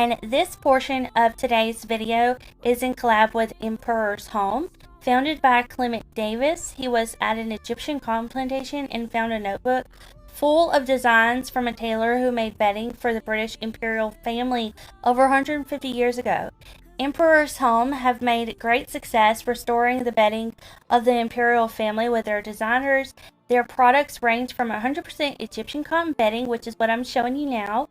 And this portion of today's video is in collab with Emperor's Home. Founded by Clement Davis, he was at an Egyptian cotton plantation and found a notebook full of designs from a tailor who made bedding for the British imperial family over 150 years ago. Emperor's Home have made great success restoring the bedding of the imperial family with their designers. Their products range from 100% Egyptian cotton bedding, which is what I'm showing you now,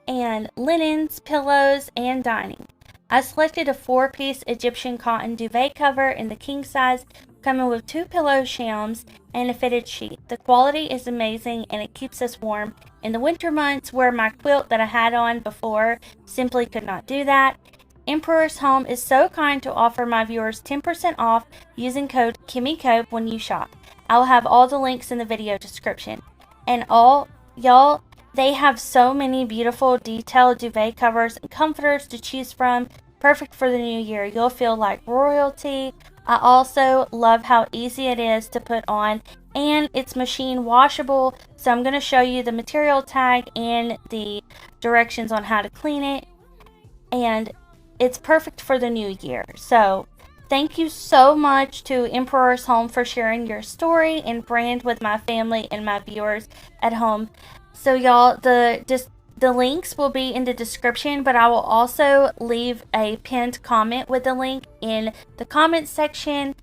and linens, pillows, and dining. I selected a 4-piece Egyptian cotton duvet cover in the king size, coming with 2 pillow shams and a fitted sheet. The quality is amazing and it keeps us warm in the winter months where my quilt that I had on before simply could not do that. Emperor's Home is so kind to offer my viewers 10% off using code KimmyCope when you shop. I will have all the links in the video description. And y'all, they have so many beautiful detailed duvet covers and comforters to choose from, perfect for the new year. You'll feel like royalty. I also love how easy it is to put on, and it's machine washable. So I'm going to show you the material tag and the directions on how to clean it, and it's perfect for the new year. So thank you so much to Emperor's Home for sharing your story and brand with my family and my viewers at home. So y'all, the links will be in the description, but I will also leave a pinned comment with the link in the comments section.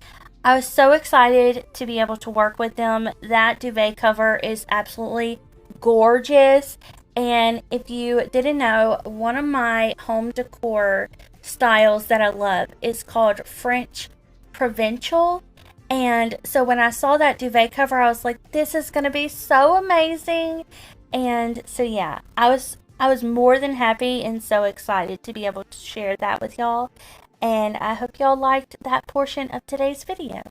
I was so excited to be able to work with them. That duvet cover is absolutely gorgeous. And if you didn't know, one of my home decor styles that I love is called French Provincial. And so when I saw that duvet cover, I was like, this is going to be so amazing. And so yeah, I was more than happy and so excited to be able to share that with y'all. And I hope y'all liked that portion of today's video.